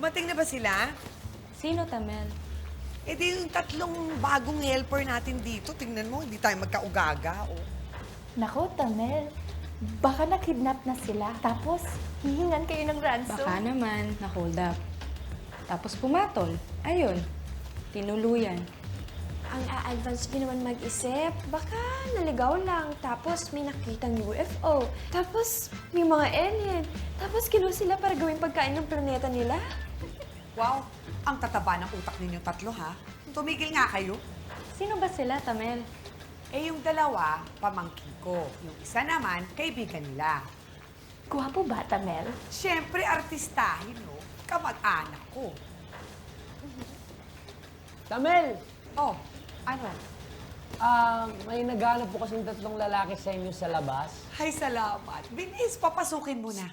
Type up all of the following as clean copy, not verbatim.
Dumating na ba sila? Sino, Tamel? Eh di yung tatlong bagong helper natin dito. Tingnan mo, hindi tayo magkaugaga. Oh. Naku, Tamel. Baka na-kidnap na sila. Tapos, hihingan kayo ng ransom. Baka naman, na-hold up. Tapos pumatol. Ayun, tinuluyan. Ang a-advance nyo naman mag-isip. Baka naligaw lang. Tapos may nakitang UFO. Tapos may mga alien. Tapos kinuha sila para gawing pagkain ng planeta nila. Wow, ang tataba ng utak ninyong tatlo, ha? Tumigil nga kayo. Sino ba sila, Tamel? Eh yung dalawa, pamangkin ko. Yung isa naman, kaibigan nila. Guwapo ba, Tamel? Siyempre, artistahin, no? Kamag-anak ko. Tamel! Oh, ano? May naghanap po kasing tatlong lalaki sa inyo sa labas. Ay, salamat. Binis, papasukin mo na.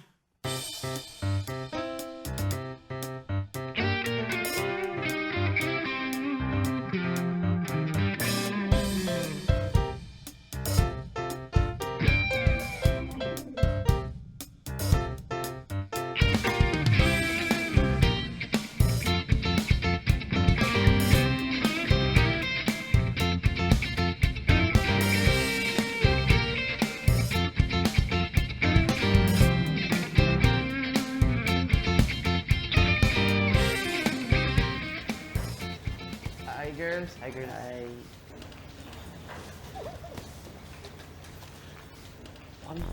Hi, girls. Hi, girls. Hi. Ano?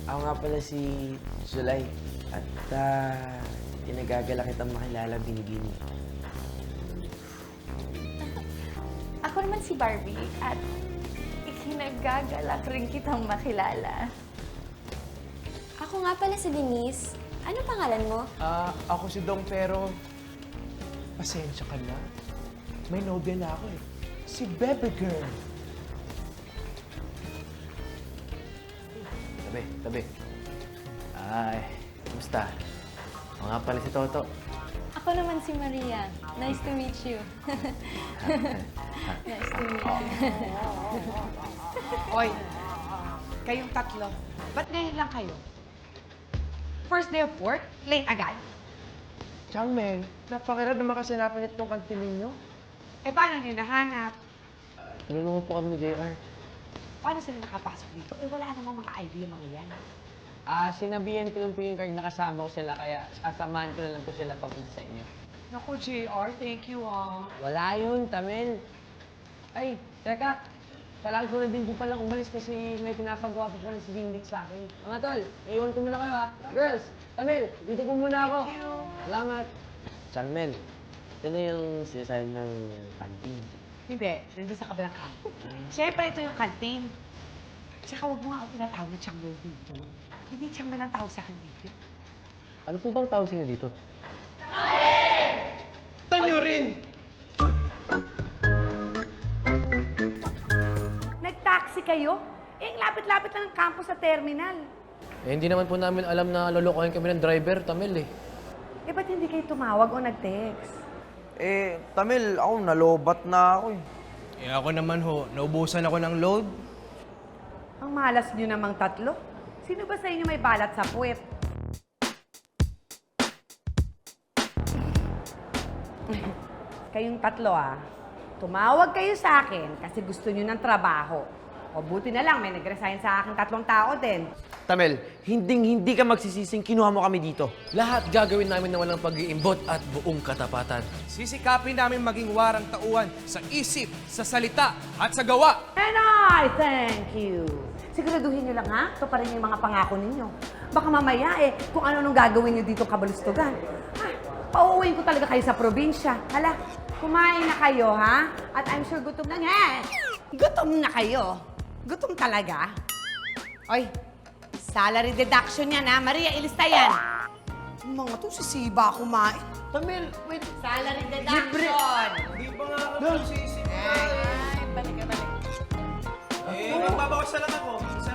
Ako nga pala si Zulay. At inagagala kitang makilala, Binibini. Ako naman si Barbie at ikinagagalak rin kitang makilala. Ako nga pala si Denise. Ano pangalan mo? Ako si Dong, pero pasensya ka na. May nobya na ako eh. Si Bebe Girl. Tabi. Ay, kumusta? Ako nga pala si Toto. Ako naman si Maria. Nice to meet you. Nice to meet you. Oy, kayong tatlo, ba't ngayon lang kayo? First day of work, late agad. Changmeng, napakirad naman kasi napanit tong kantin ninyo. Eh, paano niyo nahanap? Tulungan po kami ni JR. Paano sila nakapasok dito? Eh, wala namang mga idea mga yan. Sinabihan ko lang po yung card nakasama ko sila, kaya sasamahan ko na lang po sila papunta sa inyo. Naku, JR, thank you, ah. Wala yun, Tamel. Ay, teka. Kailangan ko na din po palang umalis kasi may pinapagawa po pala si Dingding sa akin. Mga tol, iwan ko muna kayo ha. Girls, Tamel, dito po muna ako. Salamat. Changmeng, ito na yung sinasabi ng kantin. Hindi, nandun sa kabilang kanto. Siyempre, ito yung kantin. Tsaka huwag mo nga ako tinatawag na Changmel dito. Hindi Changmel ang tawag sa akin dito. Ano po bang tawag sa'yo dito? Nag-taxi kayo? Eh, lapit-lapit lang ang campus sa terminal. Eh, hindi naman po namin alam na lolokohin kami ng driver, Tamel eh. Eh, ba't hindi kayo tumawag o nag-text? Eh, Tamil, ako nalobat na ako eh. Eh ako naman ho, naubusan ako ng load. Ang malas nyo namang tatlo. Sino ba sa inyo may balat sa puwet? Kayong tatlo tumawag kayo sa akin kasi gusto nyo ng trabaho. O buti na lang, may nag-resign sa akin 3 tao din. Tamil, hindi ka magsisising kinuha mo kami dito. Lahat gagawin namin na walang pag-iimbot at buong katapatan. Sisikapin namin maging warang tauhan sa isip, sa salita at sa gawa. And I thank you. Siguraduhin nyo lang ito pa rin yung mga pangako ninyo. Baka mamaya kung ano nung gagawin nyo dito kabalustugan. Pauuwiin ko talaga kayo sa probinsya. Hala, kumain na kayo, ha? At I'm sure gutom na nga. Gutom na kayo. Gutom talaga. Oy, salary deduction yan, ha? Maria, ilista yan. Mga to, sisiba kumain. Tamil, wait. Salary deduction. Hindi pa nga ako sisip. Ay, balik. Eh, magbabawas na lang ako. Isa